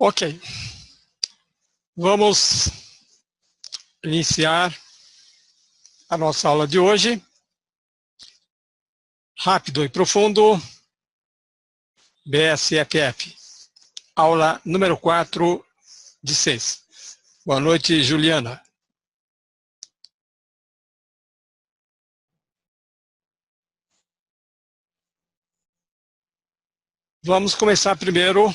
Ok, vamos iniciar a nossa aula de hoje. Rápido e profundo, BSFF, aula número 4 de 6. Boa noite, Juliana. Vamos começar primeiro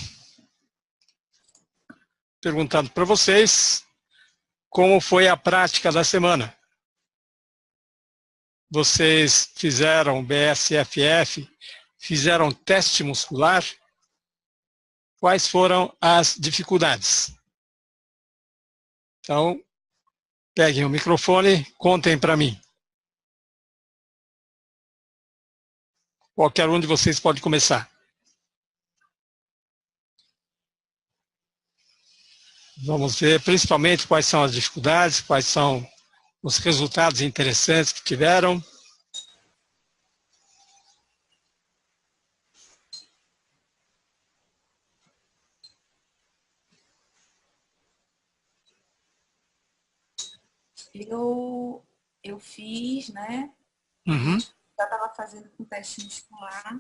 perguntando para vocês como foi a prática da semana. Vocês fizeram BSFF, fizeram teste muscular? Quais foram as dificuldades? Então, peguem o microfone, contem para mim. Qualquer um de vocês pode começar. Vamos ver principalmente quais são as dificuldades, quais são os resultados interessantes que tiveram. Eu fiz, né? Uhum. Já estava fazendo com teste muscular,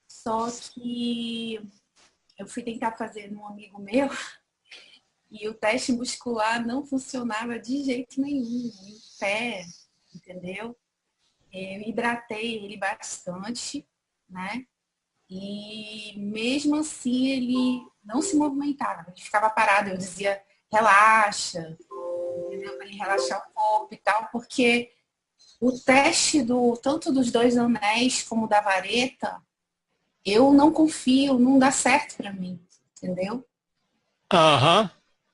só que eu fui tentar fazer num amigo meu e o teste muscular não funcionava de jeito nenhum, em pé, entendeu? Eu hidratei ele bastante, né? E mesmo assim ele não se movimentava, ele ficava parado. Eu dizia, relaxa, entendeu? Para ele relaxar o corpo e tal, porque o teste tanto dos 2 anéis como da vareta, eu não confio, não dá certo para mim, entendeu? Aham.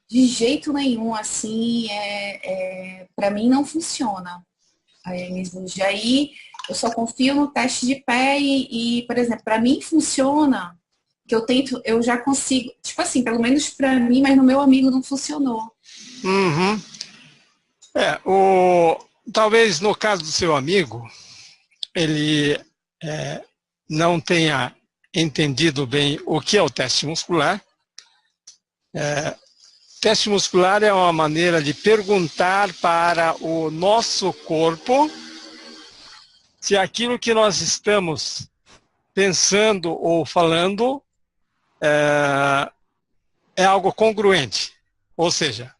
De jeito nenhum, assim, para mim não funciona. Aí eu só confio no teste de pé por exemplo, para mim funciona, que eu já consigo, tipo assim, pelo menos para mim, mas no meu amigo não funcionou. Uhum. Talvez no caso do seu amigo, ele não tenha entendido bem o que é o teste muscular. Teste muscular é uma maneira de perguntar para o nosso corpo se aquilo que nós estamos pensando ou falando é algo congruente. Ou seja,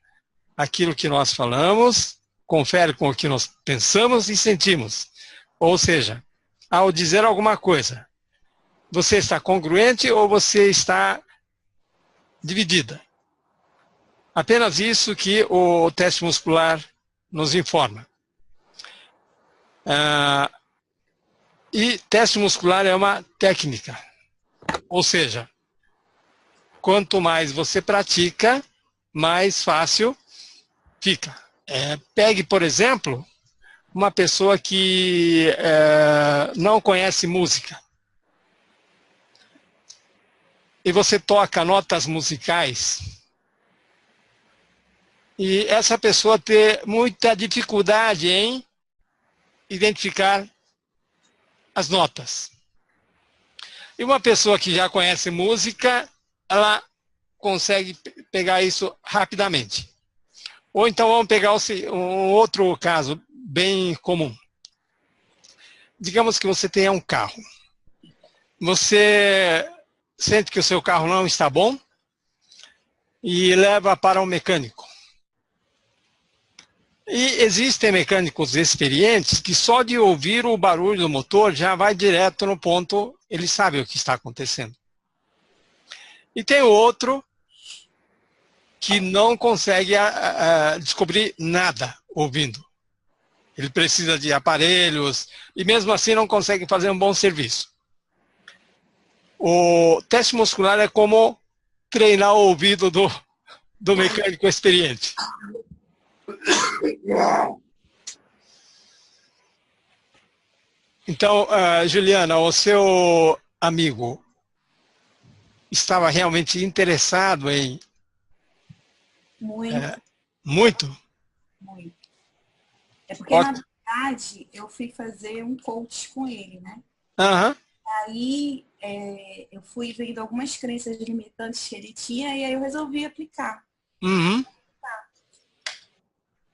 aquilo que nós falamos confere com o que nós pensamos e sentimos. Ou seja, ao dizer alguma coisa, você está congruente ou você está dividida? Apenas isso que o teste muscular nos informa. E teste muscular é uma técnica. Ou seja, quanto mais você pratica, mais fácil fica. Pegue, por exemplo, uma pessoa que não conhece música. E você toca notas musicais. E essa pessoa tem muita dificuldade em identificar as notas. E uma pessoa que já conhece música, ela consegue pegar isso rapidamente. Ou então vamos pegar um outro caso bem comum. Digamos que você tenha um carro. Você sente que o seu carro não está bom e leva para um mecânico. E existem mecânicos experientes que só de ouvir o barulho do motor já vai direto no ponto, ele sabe o que está acontecendo. E tem outro que não consegue descobrir nada ouvindo. Ele precisa de aparelhos e mesmo assim não consegue fazer um bom serviço. O teste muscular é como treinar o ouvido do mecânico experiente. Então, Juliana, o seu amigo estava realmente interessado em... Muito, muito? muito. É porque, na Ok. verdade, eu fui fazer um coach com ele, né? Aham. Aí eu fui vendo algumas crenças limitantes que ele tinha e aí eu resolvi aplicar. Uhum.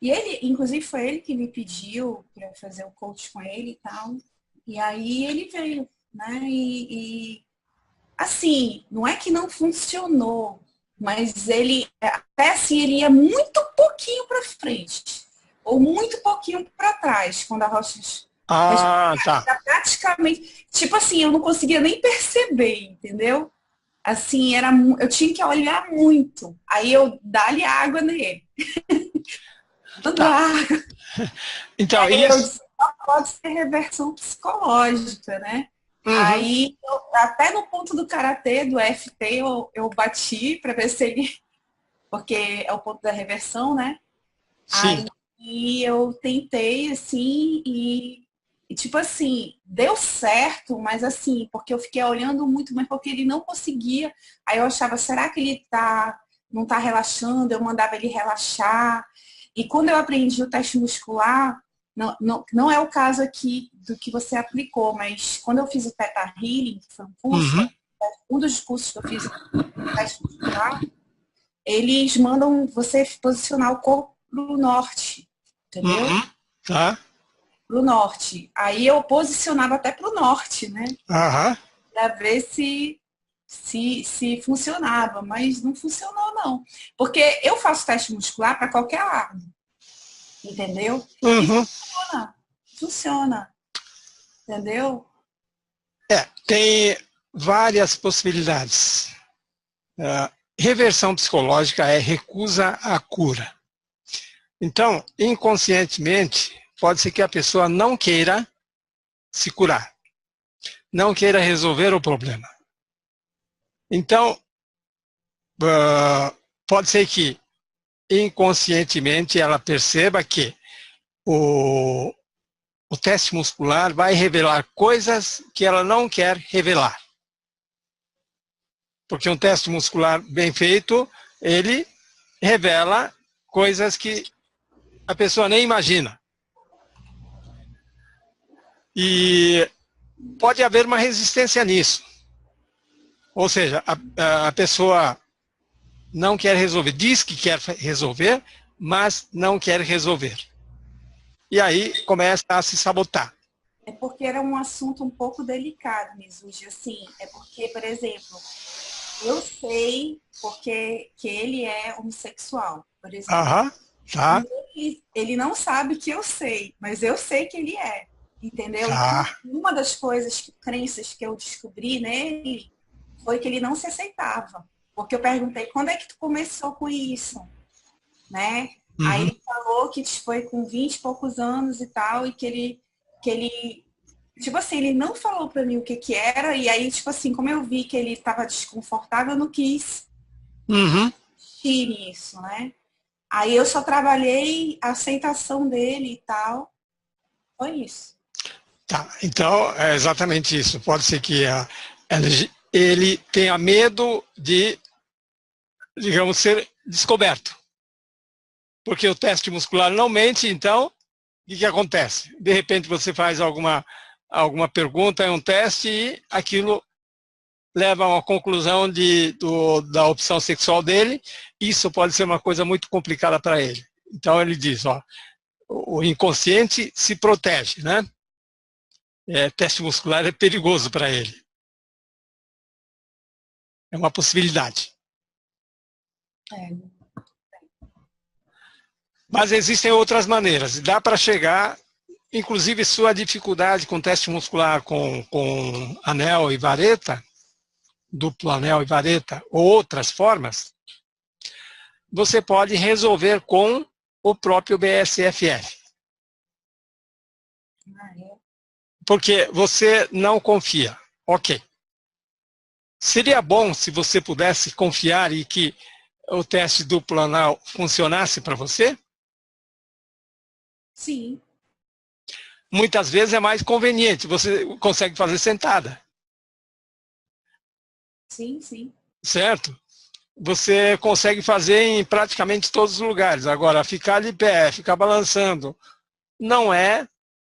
E ele, inclusive, foi ele que me pediu para fazer o coach com ele e tal. E aí ele veio, né? Assim, não é que não funcionou, mas ele até assim ele ia muito pouquinho para frente ou muito pouquinho para trás quando a rocha Ah, tá. praticamente, tipo assim, eu não conseguia nem perceber, entendeu? Assim, eu tinha que olhar muito. Aí eu dali água nele, dando Tá. água. Então, Aí eu isso. disse, só pode ser reversão psicológica, né? Uhum. Aí, até no ponto do karatê, do FT, eu bati para ver se ele. Porque é o ponto da reversão, né? Sim. Aí eu tentei, assim, e tipo assim, deu certo, mas assim, porque eu fiquei olhando muito, mas porque ele não conseguia. Aí eu achava, será que ele não tá relaxando? Eu mandava ele relaxar. E quando eu aprendi o teste muscular, não é o caso aqui do que você aplicou, mas quando eu fiz o Theta Healing, que foi um curso, Uhum. um dos cursos que eu fiz o teste muscular, eles mandam você posicionar o corpo pro norte, entendeu? Uhum. Tá. Pro norte. Aí eu posicionava até pro norte, né? Aham. Para ver se funcionava, mas não funcionou não. Porque eu faço teste muscular para qualquer lado, entendeu? E Uhum. funciona, entendeu? Tem várias possibilidades. Reversão psicológica é recusa à cura. Então, inconscientemente, pode ser que a pessoa não queira se curar, não queira resolver o problema. Então, pode ser que inconscientemente ela perceba que o, o teste muscular vai revelar coisas que ela não quer revelar. Porque um teste muscular bem feito, ele revela coisas que a pessoa nem imagina. E pode haver uma resistência nisso. Ou seja, a pessoa não quer resolver, diz que quer resolver, mas não quer resolver. E aí começa a se sabotar. É porque era um assunto um pouco delicado, Mizuji. Assim, é porque, por exemplo, eu sei porque que ele é homossexual, por exemplo. Aham, tá, E ele não sabe que eu sei, mas eu sei que ele é, entendeu? Então, tá. uma das coisas, crenças que eu descobri nele foi que ele não se aceitava. Porque eu perguntei, quando é que tu começou com isso? Né? Aí Uhum, ele falou que foi com 20 e poucos anos e tal, e que ele tipo assim, ele não falou pra mim o que que era, e aí, tipo assim, como eu vi que ele estava desconfortável, eu não quis uhum, insistir nisso, né? Aí eu só trabalhei a aceitação dele e tal. Foi isso. tá. Então, é exatamente isso. Pode ser que ele tenha medo de, digamos, ser descoberto. Porque o teste muscular não mente, então, o que acontece? De repente você faz alguma pergunta em um teste e aquilo leva a uma conclusão da opção sexual dele. Isso pode ser uma coisa muito complicada para ele. Então ele diz, ó, o inconsciente se protege, né? Teste muscular é perigoso para ele. É uma possibilidade. É. Mas existem outras maneiras. Dá para chegar, inclusive sua dificuldade com teste muscular com anel e vareta, duplo anel e vareta, ou outras formas, você pode resolver com o próprio BSFF. Ah, é. Porque você não confia. Ok. Seria bom se você pudesse confiar e que o teste duplo anal funcionasse para você? Sim, Muitas vezes é mais conveniente, você consegue fazer sentada, sim, sim. certo? Você consegue fazer em praticamente todos os lugares. Agora, ficar de pé, ficar balançando, não é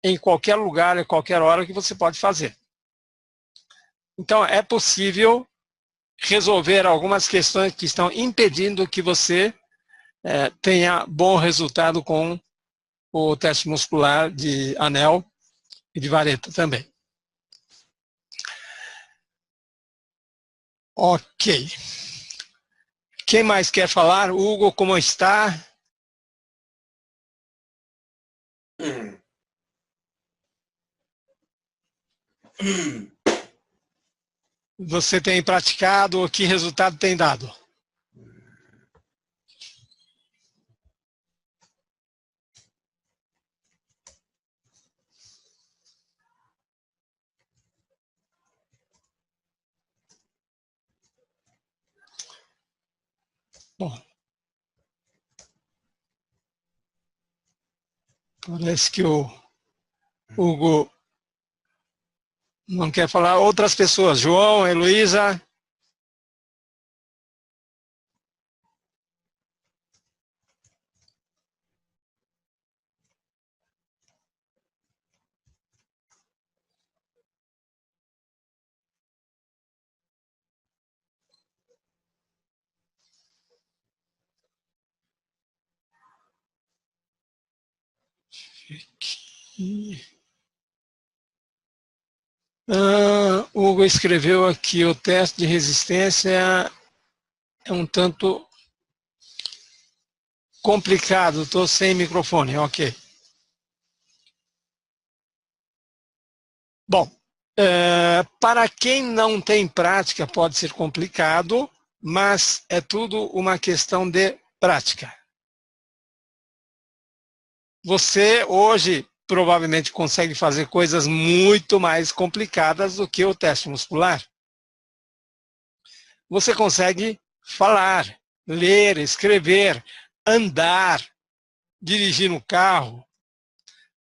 em qualquer lugar, em qualquer hora que você pode fazer. Então, é possível resolver algumas questões que estão impedindo que você tenha bom resultado com o teste muscular de anel e de vareta também. Ok. Quem mais quer falar? Hugo, como está? Você tem praticado? Que resultado tem dado? Bom, parece que o Hugo não quer falar. Outras pessoas, João, Heloísa. Hugo escreveu aqui: o teste de resistência é um tanto complicado. Estou sem microfone, ok. Bom, para quem não tem prática pode ser complicado, mas é tudo uma questão de prática. Você hoje provavelmente consegue fazer coisas muito mais complicadas do que o teste muscular. Você consegue falar, ler, escrever, andar, dirigir um carro.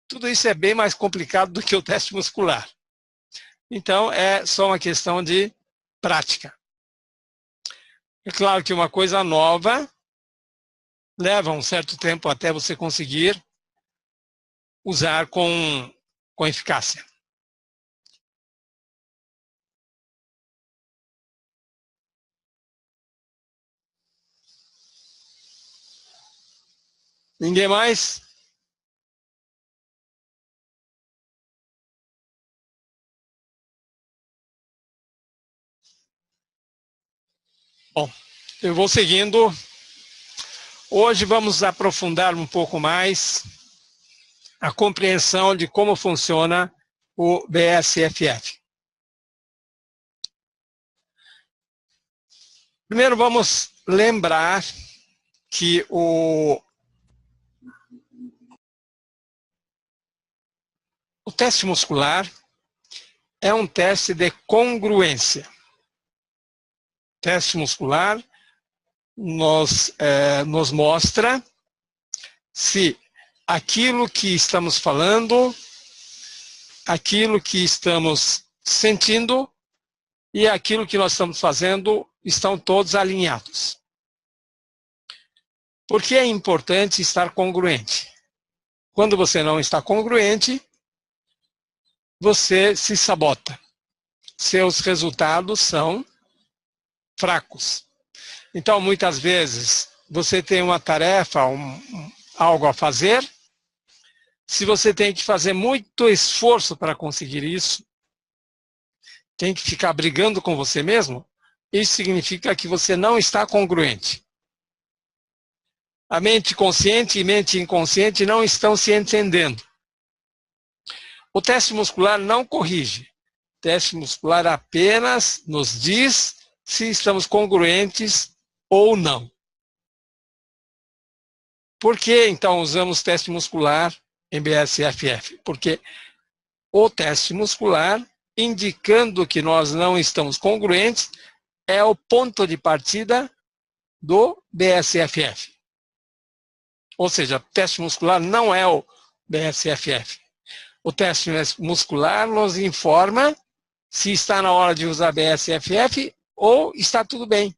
Tudo isso é bem mais complicado do que o teste muscular. Então, é só uma questão de prática. É claro que uma coisa nova leva um certo tempo até você conseguir usar com eficácia. Ninguém mais? Bom, eu vou seguindo. Hoje vamos aprofundar um pouco mais a compreensão de como funciona o BSFF. Primeiro vamos lembrar que o teste muscular é um teste de congruência. O teste muscular nos mostra se aquilo que estamos falando, aquilo que estamos sentindo e aquilo que nós estamos fazendo estão todos alinhados. Por que é importante estar congruente? Quando você não está congruente, você se sabota. Seus resultados são fracos. Então, muitas vezes, você tem uma tarefa, algo a fazer. Se você tem que fazer muito esforço para conseguir isso, tem que ficar brigando com você mesmo, isso significa que você não está congruente. A mente consciente e mente inconsciente não estão se entendendo. O teste muscular não corrige. O teste muscular apenas nos diz se estamos congruentes ou não. Por que, então, usamos teste muscular em BSFF? Porque o teste muscular, indicando que nós não estamos congruentes, é o ponto de partida do BSFF. Ou seja, o teste muscular não é o BSFF. O teste muscular nos informa se está na hora de usar BSFF ou está tudo bem.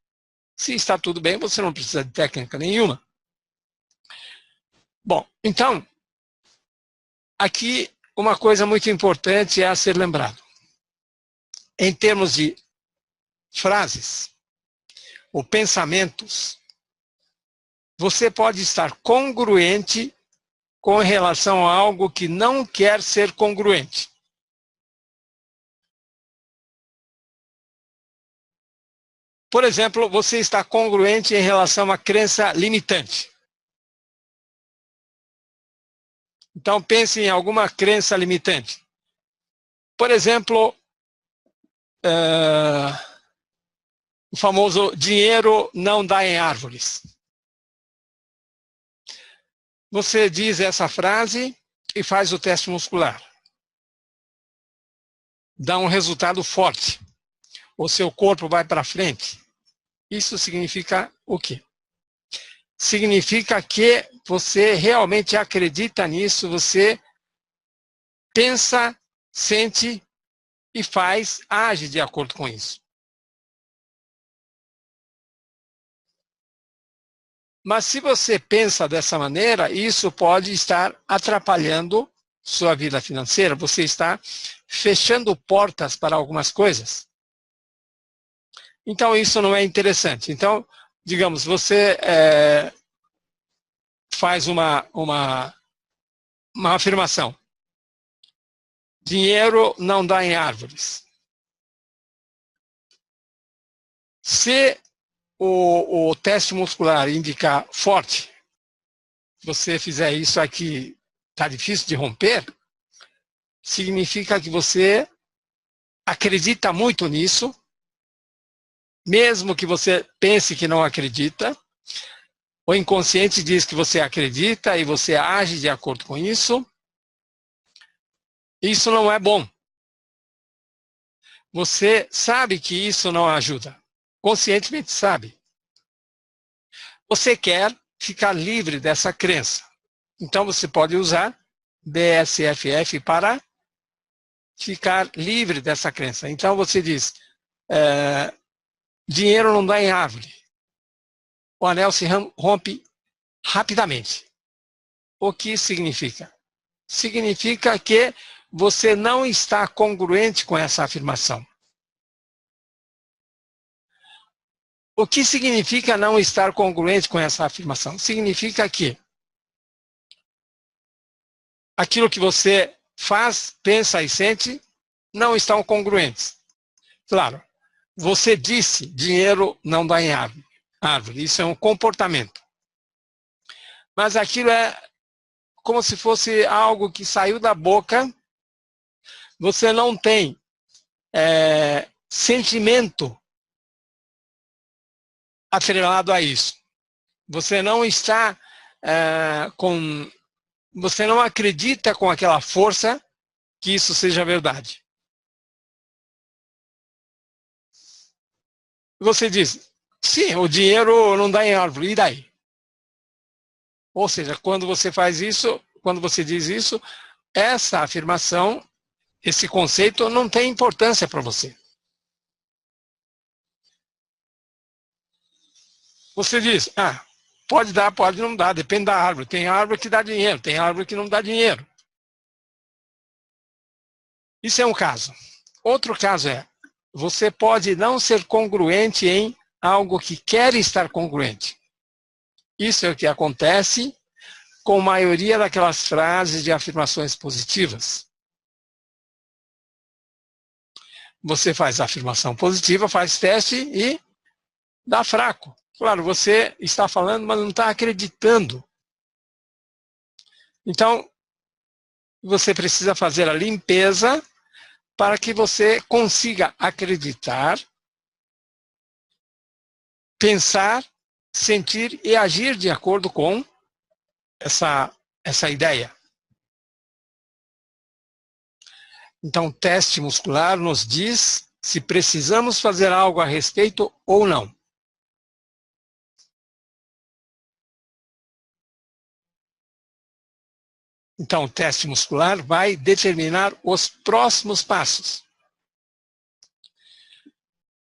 Se está tudo bem, você não precisa de técnica nenhuma. Bom, então, aqui uma coisa muito importante é a ser lembrado. em termos de frases ou pensamentos, você pode estar congruente com relação a algo que não quer ser congruente. Por exemplo, você está congruente em relação a uma crença limitante. Então, pense em alguma crença limitante. Por exemplo, o famoso dinheiro não dá em árvores. Você diz essa frase e faz o teste muscular. Dá um resultado forte. O seu corpo vai para frente. Isso significa o quê? Significa que você realmente acredita nisso, você pensa, sente e faz, age de acordo com isso. Mas se você pensa dessa maneira, isso pode estar atrapalhando sua vida financeira. Você está fechando portas para algumas coisas. Então, isso não é interessante. Então, digamos, você faz uma afirmação. Dinheiro não dá em árvores. Se o teste muscular indicar forte, você fizer isso aqui, está difícil de romper, significa que você acredita muito nisso, mesmo que você pense que não acredita. O inconsciente diz que você acredita e você age de acordo com isso. Isso não é bom. Você sabe que isso não ajuda. Conscientemente sabe. Você quer ficar livre dessa crença. Então você pode usar BSFF para ficar livre dessa crença. Então você diz, dinheiro não dá em árvore. O anel se rompe rapidamente. O que significa? Significa que você não está congruente com essa afirmação. O que significa não estar congruente com essa afirmação? Significa que aquilo que você faz, pensa e sente não estão congruentes. Claro, você disse dinheiro não dá em árvore. Isso é um comportamento. Mas aquilo é como se fosse algo que saiu da boca. Você não tem sentimento atrelado a isso. Você não está você não acredita com aquela força que isso seja verdade. Você diz, sim, o dinheiro não dá em árvore, e daí? Ou seja, quando você faz isso, quando você diz isso, essa afirmação, esse conceito não tem importância para você. Você diz, pode dar, pode não dar, depende da árvore. Tem árvore que dá dinheiro, tem árvore que não dá dinheiro. Isso é um caso. Outro caso é, você pode não ser congruente em algo que quer estar congruente. Isso é o que acontece com a maioria daquelas frases de afirmações positivas. Você faz a afirmação positiva, faz teste e dá fraco. Claro, você está falando, mas não está acreditando. Então, você precisa fazer a limpeza para que você consiga acreditar, pensar, sentir e agir de acordo com essa ideia. Então, o teste muscular nos diz se precisamos fazer algo a respeito ou não. Então, o teste muscular vai determinar os próximos passos.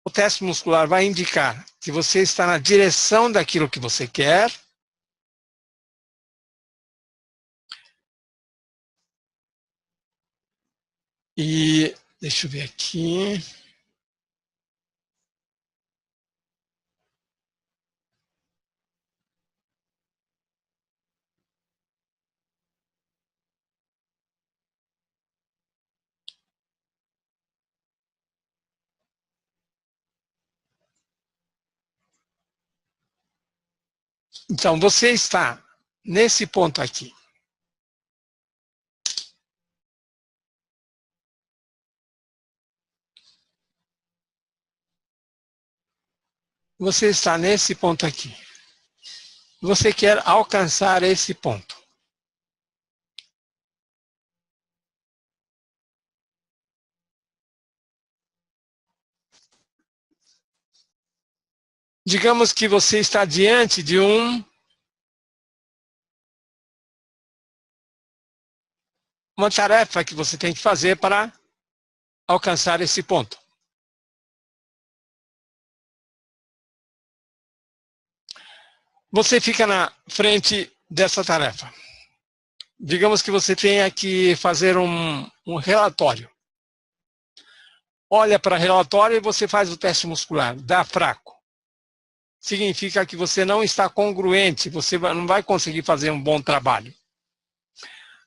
O teste muscular vai indicar que você está na direção daquilo que você quer. E deixa eu ver aqui. Então, você está nesse ponto aqui. Você está nesse ponto aqui. Você quer alcançar esse ponto. Digamos que você está diante de uma tarefa que você tem que fazer para alcançar esse ponto. Você fica na frente dessa tarefa. Digamos que você tenha que fazer um relatório. Olha para o relatório e você faz o teste muscular. Dá fraco. Significa que você não está congruente, você não vai conseguir fazer um bom trabalho.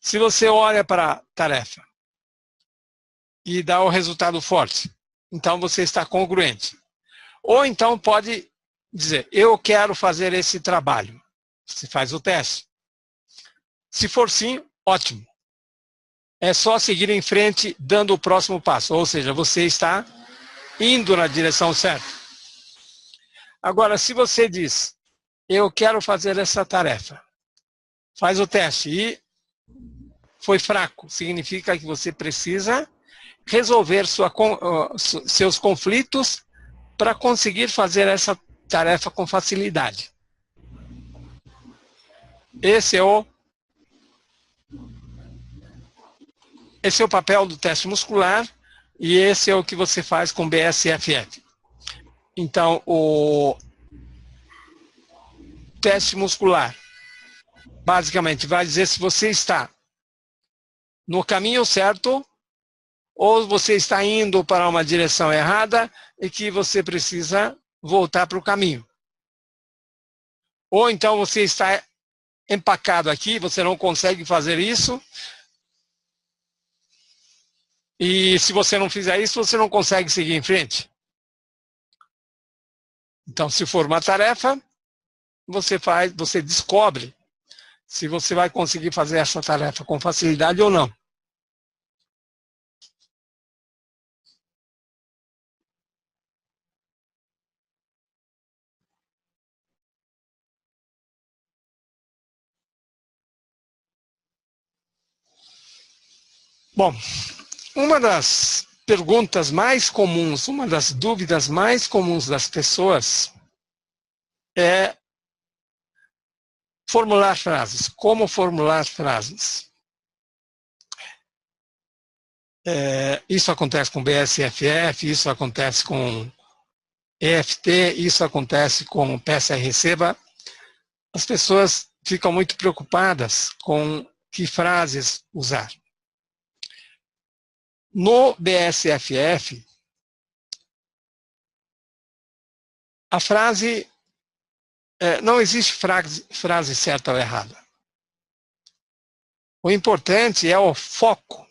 Se você olha para a tarefa e dá o resultado forte, então você está congruente. Ou então pode dizer, eu quero fazer esse trabalho. Você faz o teste. Se for sim, ótimo. É só seguir em frente, dando o próximo passo. Ou seja, você está indo na direção certa. Agora, se você diz, eu quero fazer essa tarefa, faz o teste e foi fraco, significa que você precisa resolver seus conflitos para conseguir fazer essa tarefa com facilidade. Esse é o papel do teste muscular e esse é o que você faz com BSFF. Então, o teste muscular basicamente vai dizer se você está no caminho certo ou você está indo para uma direção errada e que você precisa voltar para o caminho. Ou então você está empacado aqui, você não consegue fazer isso. E se você não fizer isso, você não consegue seguir em frente. Então, se for uma tarefa, você descobre se você vai conseguir fazer essa tarefa com facilidade ou não. Bom, uma das perguntas mais comuns, uma das dúvidas mais comuns das pessoas é formular frases. Como formular frases? Isso acontece com BSFF, isso acontece com EFT, isso acontece com peça e receba. As pessoas ficam muito preocupadas com que frases usar. No BSFF, a frase, não existe frase certa ou errada. O importante é o foco.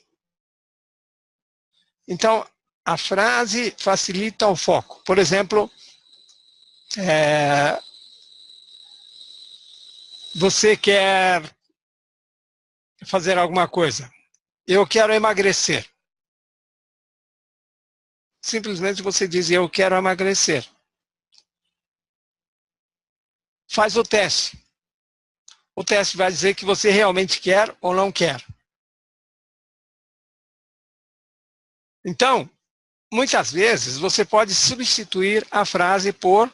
Então, a frase facilita o foco. Por exemplo, você quer fazer alguma coisa. Eu quero emagrecer. Simplesmente você diz, eu quero emagrecer. Faz o teste. O teste vai dizer que você realmente quer ou não quer. Então, muitas vezes você pode substituir a frase por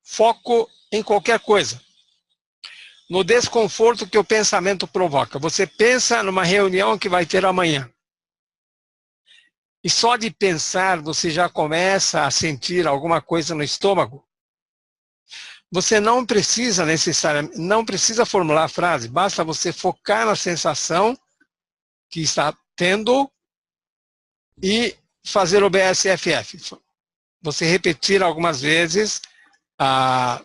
foco em qualquer coisa. No desconforto que o pensamento provoca. Você pensa numa reunião que vai ter amanhã. E só de pensar você já começa a sentir alguma coisa no estômago. Você não precisa necessariamente, não precisa formular a frase, basta você focar na sensação que está tendo e fazer o BSFF. Você repetir algumas vezes a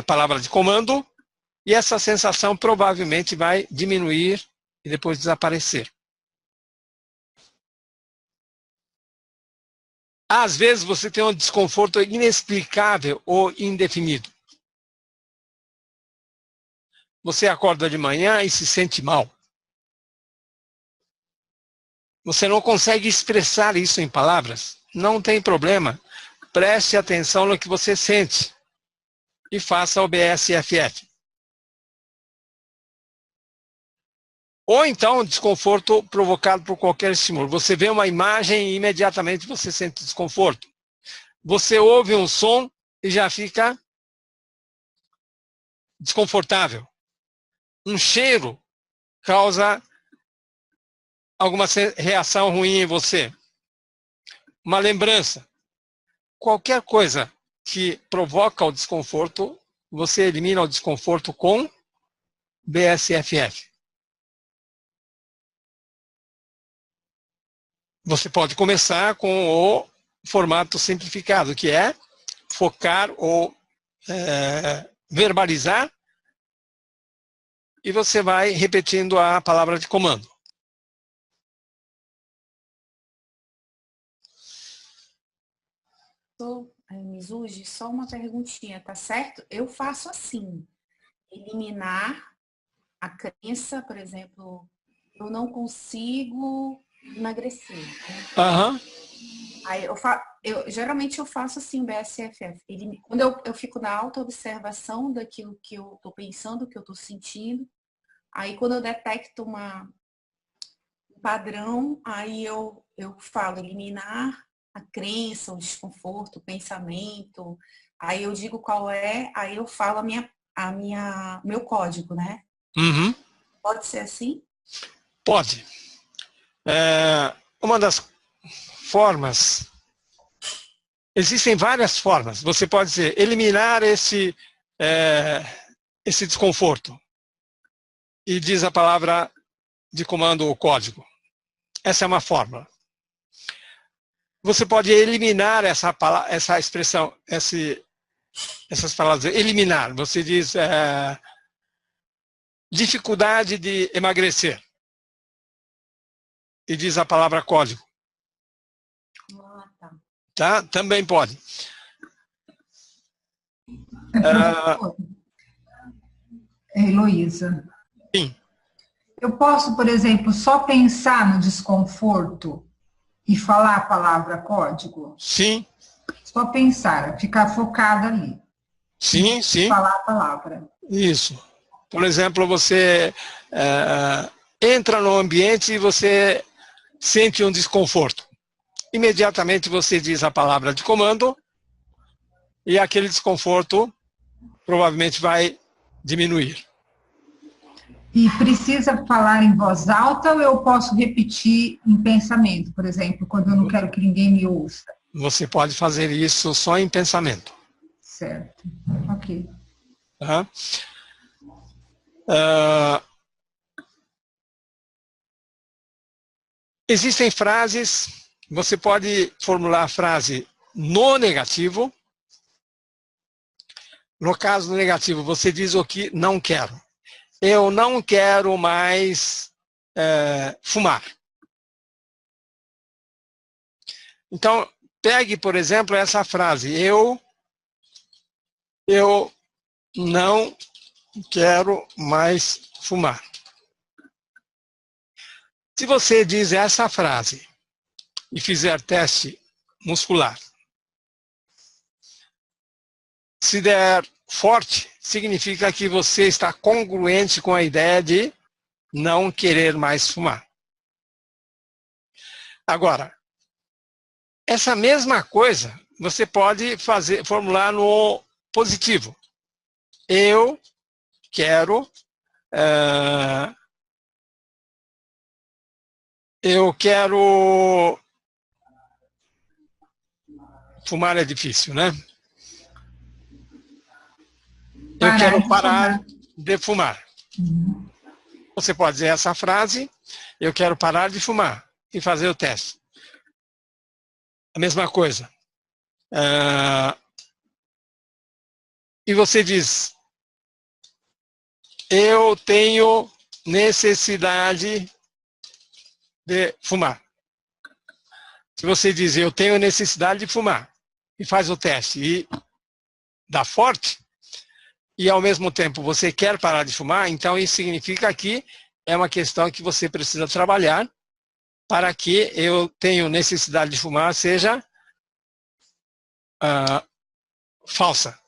palavra de comando e essa sensação provavelmente vai diminuir e depois desaparecer. Às vezes você tem um desconforto inexplicável ou indefinido. você acorda de manhã e se sente mal. Você não consegue expressar isso em palavras? Não tem problema. Preste atenção no que você sente e faça o BSFF. Ou então, desconforto provocado por qualquer estímulo. Você vê uma imagem e imediatamente você sente desconforto. Você ouve um som e já fica desconfortável. Um cheiro causa alguma reação ruim em você. Uma lembrança. Qualquer coisa que provoca o desconforto, você elimina o desconforto com BSFF. Você pode começar com o formato simplificado, que é focar ou verbalizar, e você vai repetindo a palavra de comando. Mizuji, só uma perguntinha, tá certo? Eu faço assim, eliminar a crença, por exemplo, eu não consigo emagrecer. Né? Aham. Aí geralmente eu faço assim o BSFF. Quando eu fico na auto-observação daquilo que eu estou pensando, que eu estou sentindo, aí quando eu detecto um padrão, aí eu falo eliminar a crença, o desconforto, o pensamento, aí eu digo qual é, aí eu falo meu código, né? Uhum. Pode ser assim? Pode. Uma das formas, existem várias formas. Você pode dizer, eliminar esse desconforto. E diz a palavra de comando, o código. Essa é uma fórmula. Você pode eliminar essa expressão, essas palavras. Eliminar. Você diz dificuldade de emagrecer. E diz a palavra código. Tá. Tá? Também pode. Heloísa. Sim. Eu posso, por exemplo, só pensar no desconforto e falar a palavra código? Sim. Só pensar, ficar focada ali. Sim, sim. Falar a palavra. Isso. Por exemplo, você entra no ambiente e você sente um desconforto. Imediatamente você diz a palavra de comando e aquele desconforto provavelmente vai diminuir. E precisa falar em voz alta ou eu posso repetir em pensamento, por exemplo, quando eu não quero que ninguém me ouça? Você pode fazer isso só em pensamento. Certo. Ok. Tá? Existem frases, você pode formular a frase no negativo. No caso do negativo, você diz o que não quero. Eu não quero mais fumar. Então, pegue, por exemplo, essa frase. Eu não quero mais fumar. Se você diz essa frase e fizer teste muscular, se der forte, significa que você está congruente com a ideia de não querer mais fumar. Agora, essa mesma coisa você pode formular no positivo. Eu quero fumar é difícil, né? Eu quero parar de fumar. Você pode dizer essa frase, eu quero parar de fumar, e fazer o teste. A mesma coisa. E você diz, eu tenho necessidade de fumar. Se você diz, eu tenho necessidade de fumar, e faz o teste, e dá forte, e ao mesmo tempo você quer parar de fumar, então isso significa que é uma questão que você precisa trabalhar para que eu tenho necessidade de fumar seja falsa.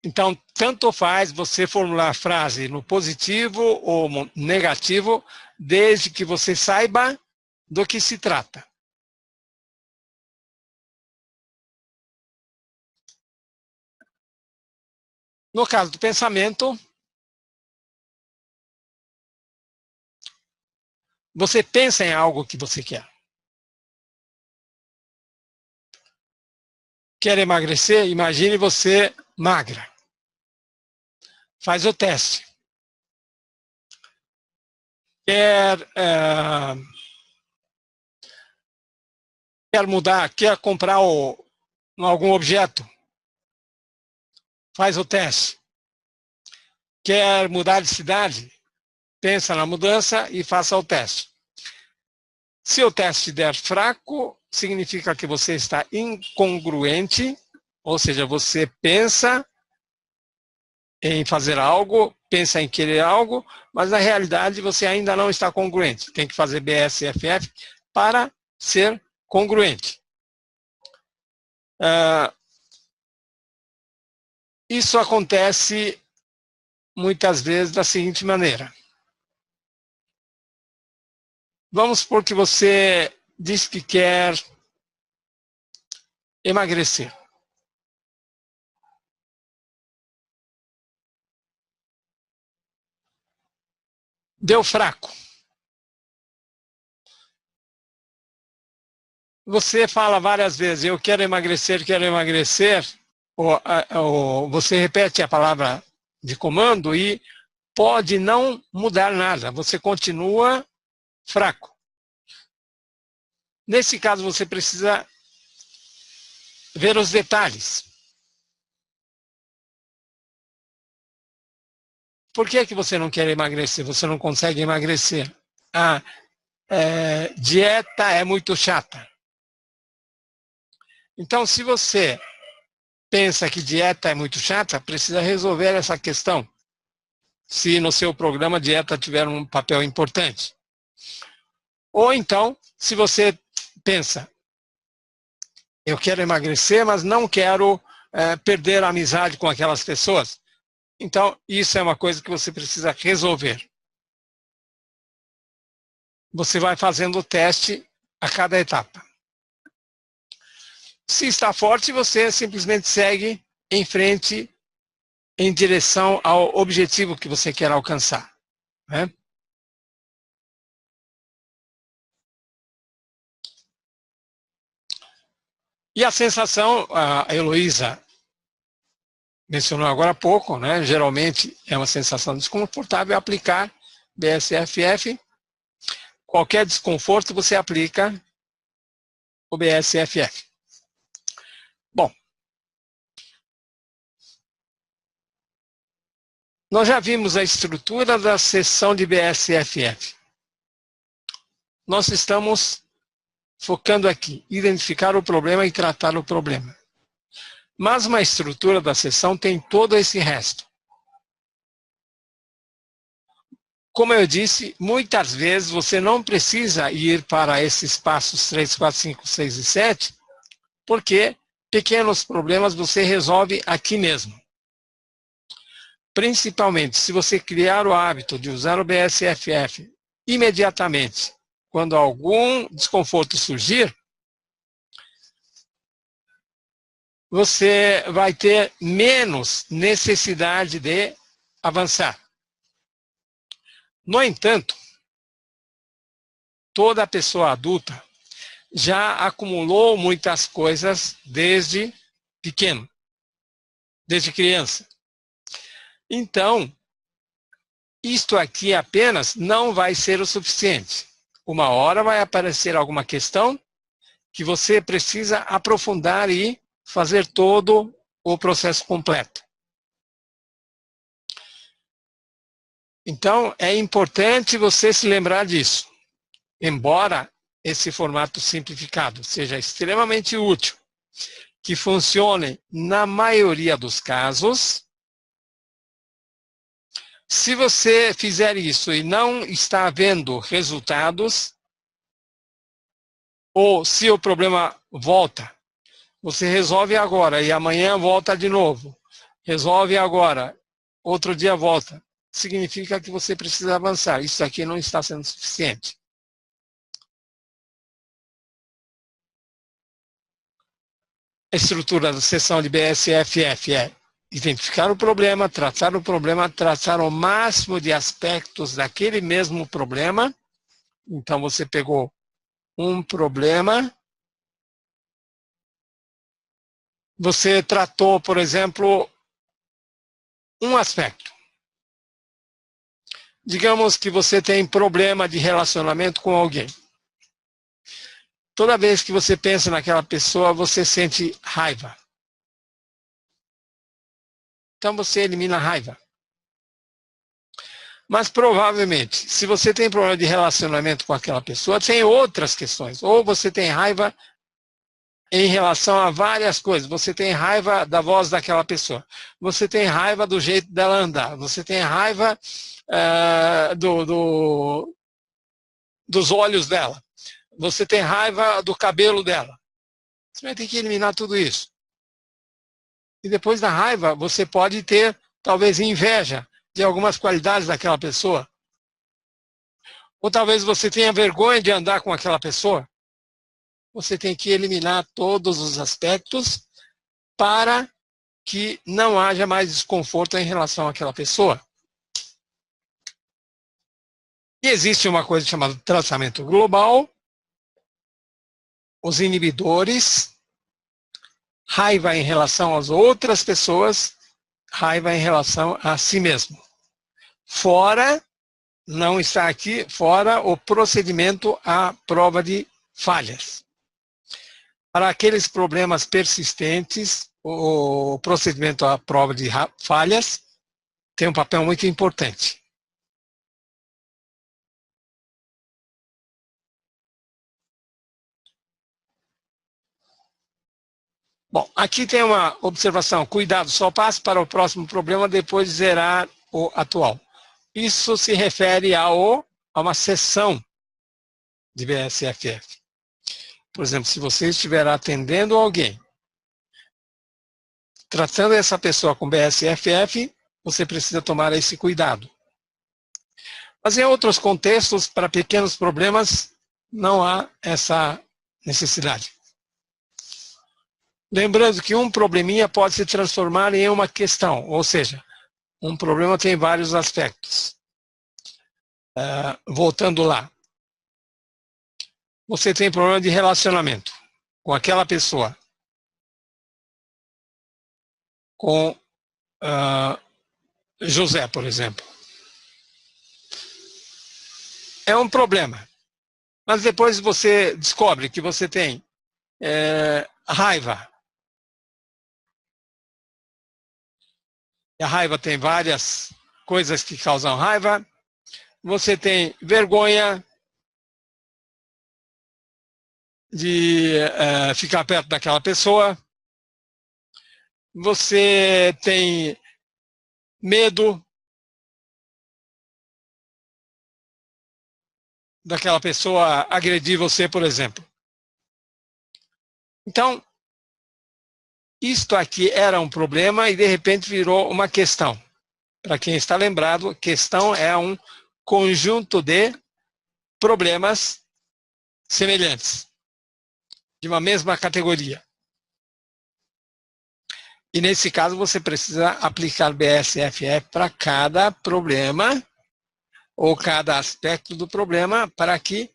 Então, tanto faz você formular a frase no positivo ou negativo, desde que você saiba do que se trata. No caso do pensamento, você pensa em algo que você quer. Quer emagrecer? Imagine você magra. Faz o teste. Quer mudar, quer comprar algum objeto? Faz o teste. Quer mudar de cidade? Pensa na mudança e faça o teste. Se o teste der fraco, significa que você está incongruente, ou seja, você pensa em fazer algo, pensa em querer algo, mas na realidade você ainda não está congruente. Tem que fazer BSFF para ser congruente. Isso acontece muitas vezes da seguinte maneira. Vamos supor que você diz que quer emagrecer. Deu fraco. Você fala várias vezes, eu quero emagrecer, ou você repete a palavra de comando e pode não mudar nada, você continua fraco. Nesse caso, você precisa ver os detalhes. Por que você não quer emagrecer? Você não consegue emagrecer? Dieta é muito chata. Então, se você pensa que dieta é muito chata, precisa resolver essa questão. Se no seu programa dieta tiver um papel importante. Ou então, se você pensa, eu quero emagrecer, mas não quero perder a amizade com aquelas pessoas. Então, isso é uma coisa que você precisa resolver. Você vai fazendo o teste a cada etapa. Se está forte, você simplesmente segue em frente em direção ao objetivo que você quer alcançar. Né? E a sensação, a Heloísa mencionou agora há pouco, né? Geralmente é uma sensação desconfortável aplicar BSFF. Qualquer desconforto você aplica o BSFF. Bom, nós já vimos a estrutura da sessão de BSFF. Nós estamos focando aqui, identificar o problema e tratar o problema. Mas uma estrutura da sessão tem todo esse resto. Como eu disse, muitas vezes você não precisa ir para esses passos 3, 4, 5, 6 e 7, porque pequenos problemas você resolve aqui mesmo. Principalmente se você criar o hábito de usar o BSFF imediatamente, quando algum desconforto surgir, você vai ter menos necessidade de avançar. No entanto, toda pessoa adulta já acumulou muitas coisas desde pequeno, desde criança. Então, isto aqui apenas não vai ser o suficiente. Uma hora vai aparecer alguma questão que você precisa aprofundar e fazer todo o processo completo. Então, é importante você se lembrar disso. Embora esse formato simplificado seja extremamente útil, que funcione na maioria dos casos. Se você fizer isso e não está vendo resultados, ou se o problema volta, você resolve agora e amanhã volta de novo. Resolve agora, outro dia volta. Significa que você precisa avançar. Isso aqui não está sendo suficiente. A estrutura da sessão de BSFF é identificar o problema, tratar o máximo de aspectos daquele mesmo problema. Então, você pegou um problema, você tratou, por exemplo, um aspecto. Digamos que você tem problema de relacionamento com alguém. Toda vez que você pensa naquela pessoa, você sente raiva. Então você elimina a raiva. Mas provavelmente, se você tem problema de relacionamento com aquela pessoa, tem outras questões. Ou você tem raiva em relação a várias coisas. Você tem raiva da voz daquela pessoa. Você tem raiva do jeito dela andar. Você tem raiva dos olhos dela. Você tem raiva do cabelo dela. Você vai ter que eliminar tudo isso. E depois da raiva, você pode ter, talvez, inveja de algumas qualidades daquela pessoa. Ou talvez você tenha vergonha de andar com aquela pessoa. Você tem que eliminar todos os aspectos para que não haja mais desconforto em relação àquela pessoa. E existe uma coisa chamada tratamento global. Os inibidores, raiva em relação às outras pessoas, raiva em relação a si mesmo. Fora, não está aqui, fora o procedimento à prova de falhas. Para aqueles problemas persistentes, o procedimento à prova de falhas tem um papel muito importante. Bom, aqui tem uma observação. Cuidado, só passe para o próximo problema depois de zerar o atual. Isso se refere a uma sessão de BSFF. Por exemplo, se você estiver atendendo alguém, tratando essa pessoa com BSFF, você precisa tomar esse cuidado. Mas em outros contextos, para pequenos problemas, não há essa necessidade. Lembrando que um probleminha pode se transformar em uma questão, ou seja, um problema tem vários aspectos. Voltando lá. Você tem problema de relacionamento com aquela pessoa. Com José, por exemplo. É um problema. Mas depois você descobre que você tem raiva. E a raiva tem várias coisas que causam raiva. Você tem vergonha de ficar perto daquela pessoa. Você tem medo daquela pessoa agredir você, por exemplo. Então, isto aqui era um problema e de repente virou uma questão. Para quem está lembrado, questão é um conjunto de problemas semelhantes, de uma mesma categoria. E nesse caso você precisa aplicar BSFF para cada problema ou cada aspecto do problema para que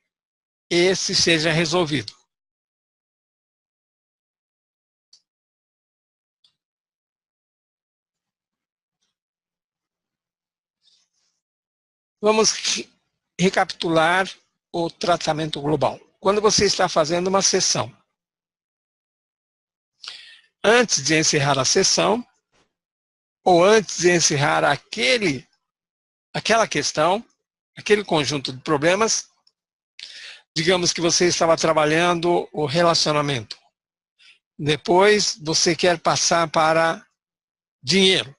esse seja resolvido. Vamos recapitular o tratamento global. Quando você está fazendo uma sessão, antes de encerrar a sessão, ou antes de encerrar aquela questão, aquele conjunto de problemas, Digamos que você estava trabalhando o relacionamento. Depois você quer passar para dinheiro.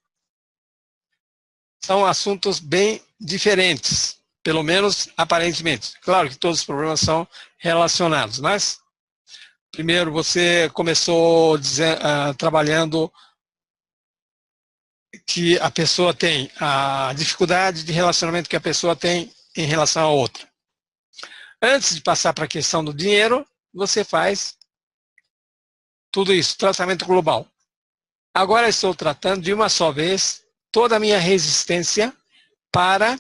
São assuntos bem diferentes, pelo menos aparentemente. Claro que todos os problemas são relacionados, mas primeiro você começou trabalhando que a pessoa tem, a dificuldade de relacionamento que a pessoa tem em relação a outra. Antes de passar para a questão do dinheiro, você faz tudo isso, tratamento global. Agora estou tratando de uma só vez toda a minha resistência para...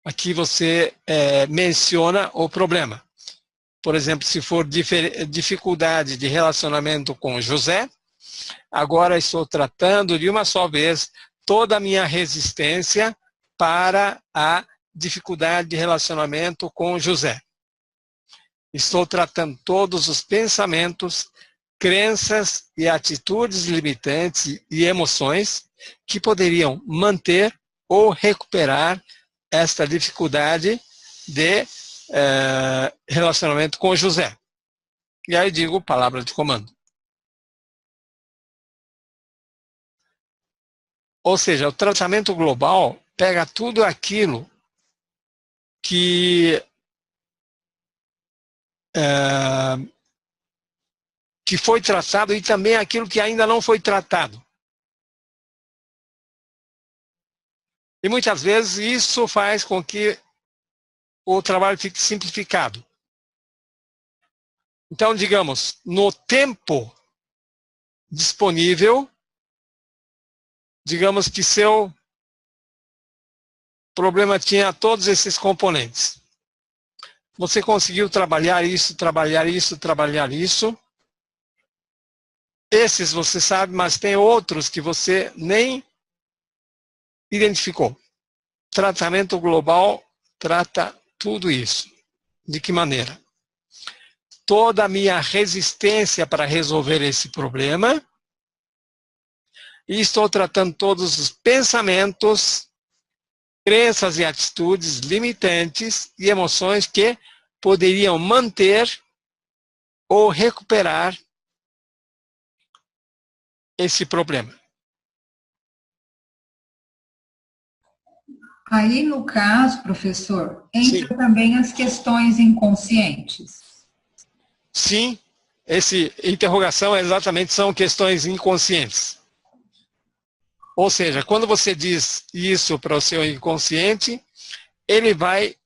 Aqui você menciona o problema. Por exemplo, se for dificuldade de relacionamento com José, agora estou tratando de uma só vez toda a minha resistência para a dificuldade de relacionamento com José. Estou tratando todos os pensamentos, crenças e atitudes limitantes e emoções que poderiam manter ou recuperar esta dificuldade de relacionamento com José. E aí digo palavra de comando. Ou seja, o tratamento global pega tudo aquilo que foi tratado e também aquilo que ainda não foi tratado. E muitas vezes isso faz com que o trabalho fique simplificado. Então, digamos, no tempo disponível, digamos que seu problema tinha todos esses componentes. Você conseguiu trabalhar isso, trabalhar isso, trabalhar isso. Esses você sabe, mas tem outros que você nem identificou. Tratamento global trata tudo isso. De que maneira? Toda a minha resistência para resolver esse problema, e estou tratando todos os pensamentos, crenças e atitudes limitantes e emoções que poderiam manter ou recuperar esse problema. Aí, no caso, professor, entra Sim. também as questões inconscientes. Sim, interrogação exatamente são questões inconscientes. Ou seja, quando você diz isso para o seu inconsciente, ele vai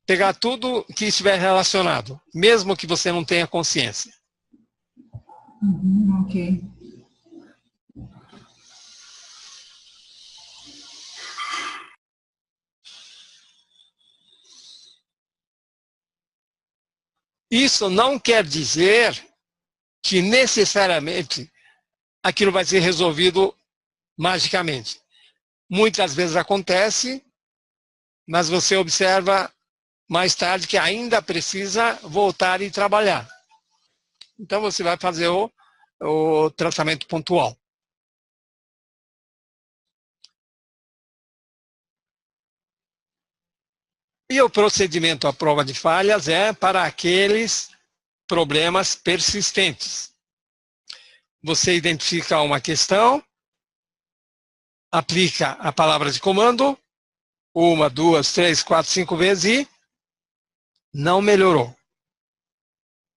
pegar tudo que estiver relacionado, mesmo que você não tenha consciência. Ok. Isso não quer dizer que necessariamente aquilo vai ser resolvido magicamente. Muitas vezes acontece, mas você observa mais tarde que ainda precisa voltar e trabalhar. Então você vai fazer o tratamento pontual. E o procedimento à prova de falhas é para aqueles problemas persistentes. Você identifica uma questão, aplica a palavra de comando, 1, 2, 3, 4, 5 vezes e não melhorou.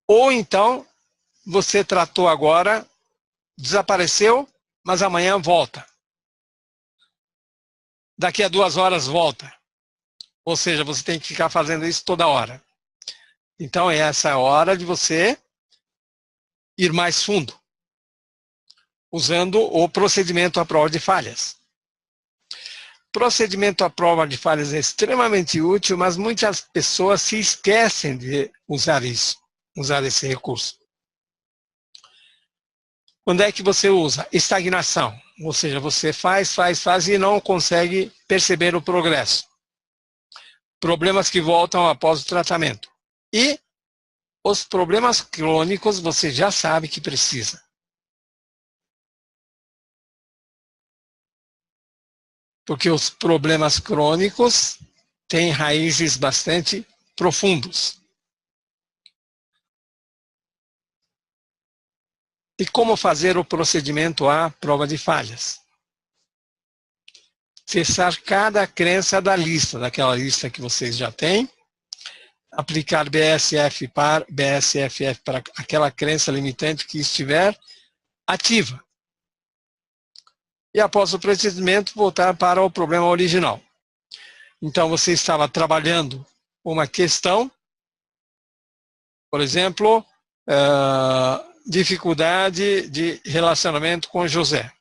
Ou então, você tratou agora, desapareceu, mas amanhã volta. Daqui a 2 horas volta. Ou seja, você tem que ficar fazendo isso toda hora. Então, essa é a hora de você ir mais fundo, usando o procedimento à prova de falhas. Procedimento à prova de falhas é extremamente útil, mas muitas pessoas se esquecem de usar esse recurso. Quando é que você usa? Estagnação. Ou seja, você faz e não consegue perceber o progresso. Problemas que voltam após o tratamento. E os problemas crônicos você já sabe que precisa. Porque os problemas crônicos têm raízes bastante profundos. E como fazer o procedimento à prova de falhas? Cessar cada crença da lista, daquela lista que vocês já têm, aplicar BSFF para aquela crença limitante que estiver ativa. E após o procedimento, voltar para o problema original. Então, você estava trabalhando uma questão, por exemplo, dificuldade de relacionamento com José.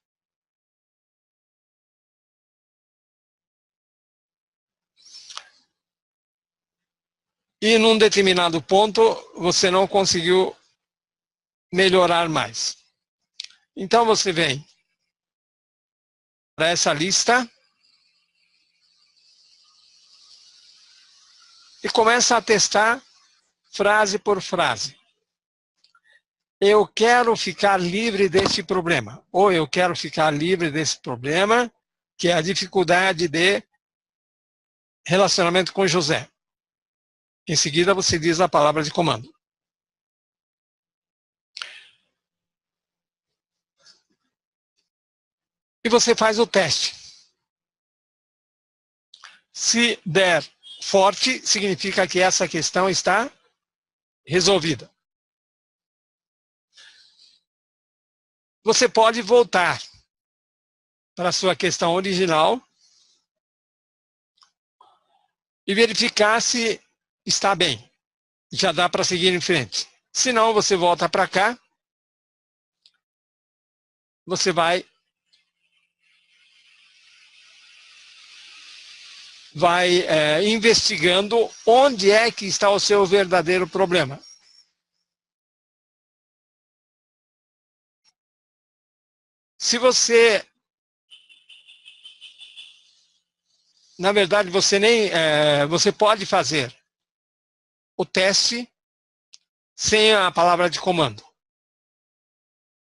E num determinado ponto, você não conseguiu melhorar mais. Então, você vem para essa lista e começa a testar frase por frase. Eu quero ficar livre desse problema. Ou eu quero ficar livre desse problema, que é a dificuldade de relacionamento com José. Em seguida, você diz a palavra de comando. E você faz o teste. Se der forte, significa que essa questão está resolvida. Você pode voltar para a sua questão original e verificar se está bem. Já dá para seguir em frente. Se não, você volta para cá. Você vai investigando onde é que está o seu verdadeiro problema. Se você, na verdade, você pode fazer o teste sem a palavra de comando.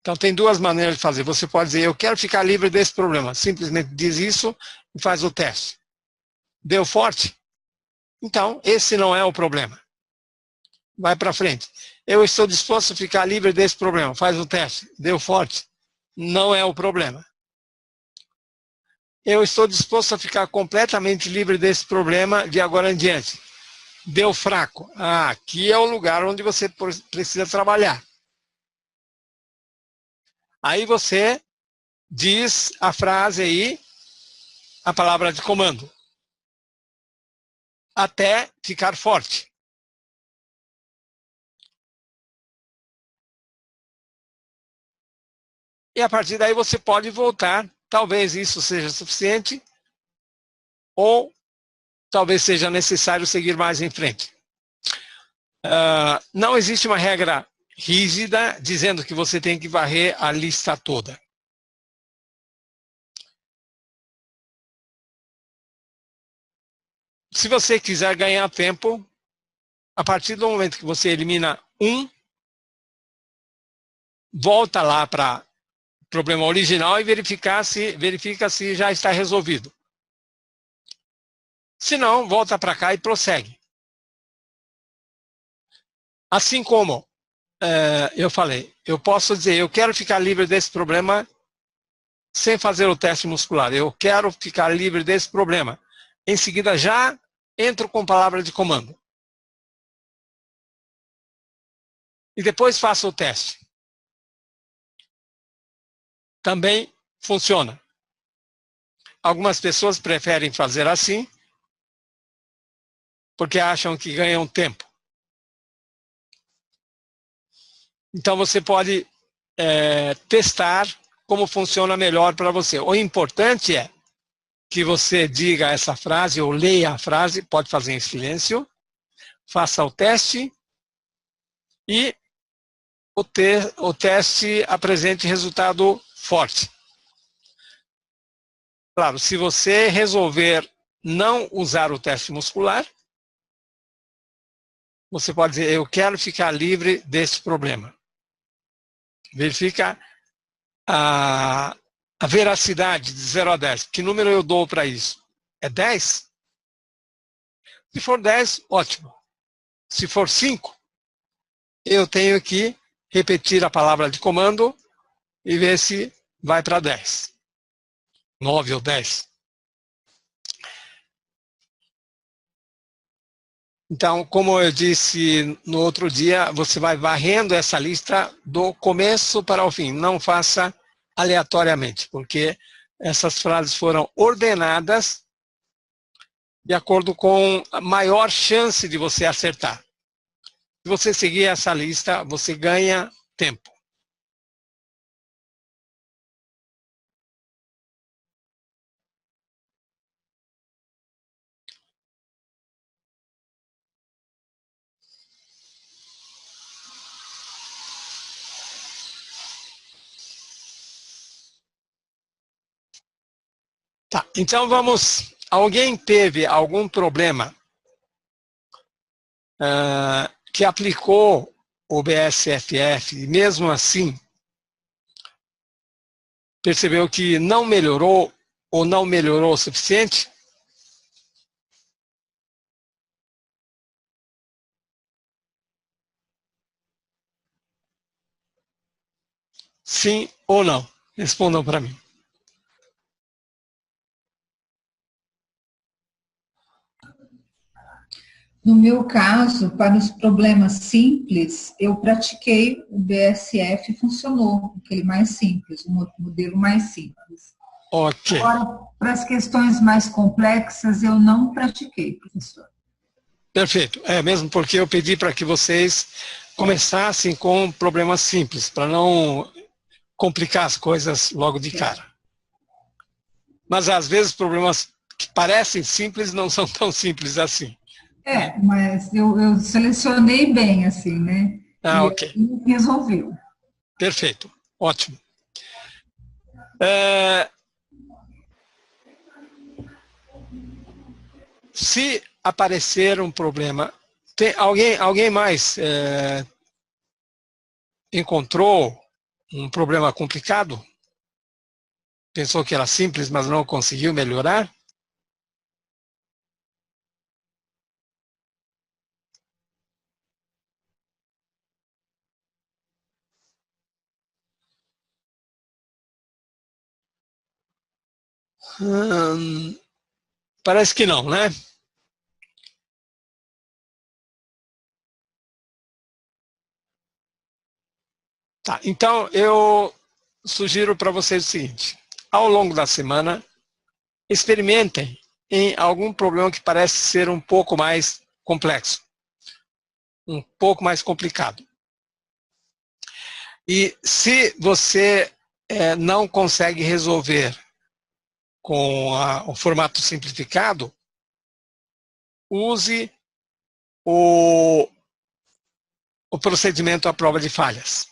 Então, tem duas maneiras de fazer. Você pode dizer, eu quero ficar livre desse problema. Simplesmente diz isso e faz o teste. Deu forte? Então, esse não é o problema. Vai para frente. Eu estou disposto a ficar livre desse problema. Faz o teste. Deu forte? Não é o problema. Eu estou disposto a ficar completamente livre desse problema de agora em diante. Deu fraco. Aqui é o lugar onde você precisa trabalhar. Aí você diz a frase aí, a palavra de comando. Até ficar forte. E a partir daí você pode voltar. Talvez isso seja suficiente. Ou talvez seja necessário seguir mais em frente. Não existe uma regra rígida dizendo que você tem que varrer a lista toda. Se você quiser ganhar tempo, a partir do momento que você elimina volta lá para o problema original e verifica se já está resolvido. Se não, volta para cá e prossegue. Assim como eu falei, eu posso dizer, eu quero ficar livre desse problema sem fazer o teste muscular. Eu quero ficar livre desse problema. Em seguida, já entro com palavra de comando. E depois faço o teste. Também funciona. Algumas pessoas preferem fazer assim, porque acham que ganham tempo. Então, você pode testar como funciona melhor para você. O importante é que você diga essa frase ou leia a frase, pode fazer em silêncio, faça o teste e o teste apresente resultado forte. Claro, se você resolver não usar o teste muscular, você pode dizer, eu quero ficar livre desse problema. Verifica a veracidade de 0 a 10. Que número eu dou para isso? É 10? Se for 10, ótimo. Se for 5, eu tenho que repetir a palavra de comando e ver se vai para 10. 9 ou 10. Então, como eu disse no outro dia, você vai varrendo essa lista do começo para o fim. Não faça aleatoriamente, porque essas frases foram ordenadas de acordo com a maior chance de você acertar. Se você seguir essa lista, você ganha tempo. Tá, então vamos. Alguém teve algum problema que aplicou o BSFF e mesmo assim percebeu que não melhorou ou não melhorou o suficiente? Sim ou não? Respondam para mim. No meu caso, para os problemas simples, eu pratiquei o BSF e funcionou, aquele mais simples, o modelo mais simples. Ok. Agora, para as questões mais complexas, eu não pratiquei, professor. Perfeito. É mesmo porque eu pedi para que vocês começassem com problemas simples, para não complicar as coisas logo de cara. Mas às vezes problemas que parecem simples não são tão simples assim. Mas eu selecionei bem, assim, né? Ah, ok. E resolveu. Perfeito. Ótimo. Se aparecer um problema, tem alguém mais encontrou um problema complicado? Pensou que era simples, mas não conseguiu melhorar? Parece que não, né? Tá, então eu sugiro para vocês o seguinte: ao longo da semana, experimentem em algum problema que parece ser um pouco mais complexo, um pouco mais complicado. E se você não consegue resolver com o formato simplificado, use o procedimento à prova de falhas.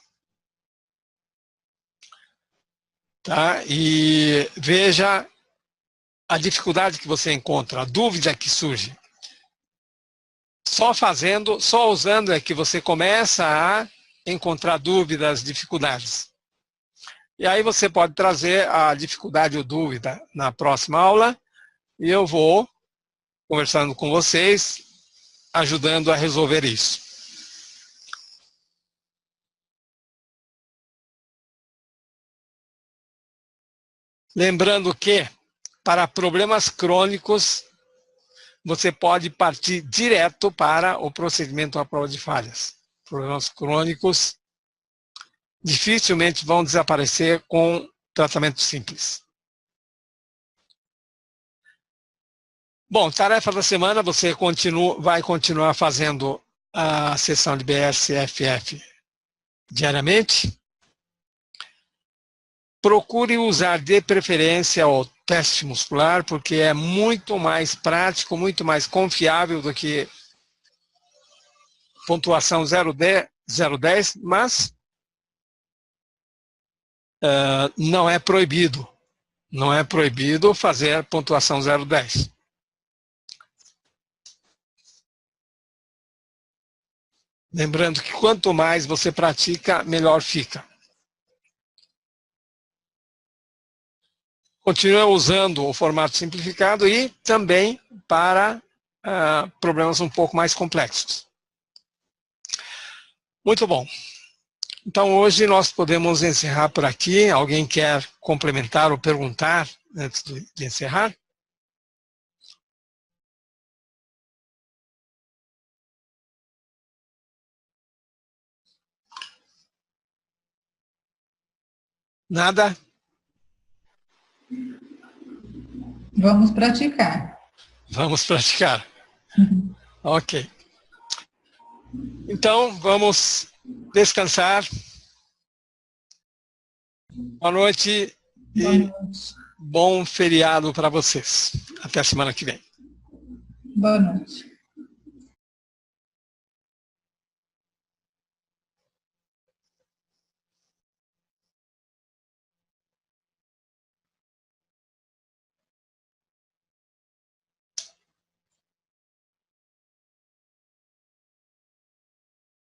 Tá? E veja a dificuldade que você encontra, a dúvida que surge. Só fazendo, só usando é que você começa a encontrar dúvidas, dificuldades. E aí você pode trazer a dificuldade ou dúvida na próxima aula e eu vou conversando com vocês, ajudando a resolver isso. Lembrando que, para problemas crônicos, você pode partir direto para o procedimento à prova de falhas. Problemas crônicos dificilmente vão desaparecer com tratamento simples. Bom, tarefa da semana, você vai continuar fazendo a sessão de BSFF diariamente. Procure usar de preferência o teste muscular, porque é muito mais prático, muito mais confiável do que pontuação 010, mas não é proibido. Não é proibido fazer pontuação 010. Lembrando que quanto mais você pratica, melhor fica. Continua usando o formato simplificado e também para problemas um pouco mais complexos. Muito bom. Então, hoje nós podemos encerrar por aqui. Alguém quer complementar ou perguntar antes de encerrar? Nada? Vamos praticar. Vamos praticar. Ok. Então, vamos descansar. Boa noite e bom feriado para vocês. Até a semana que vem. Boa noite.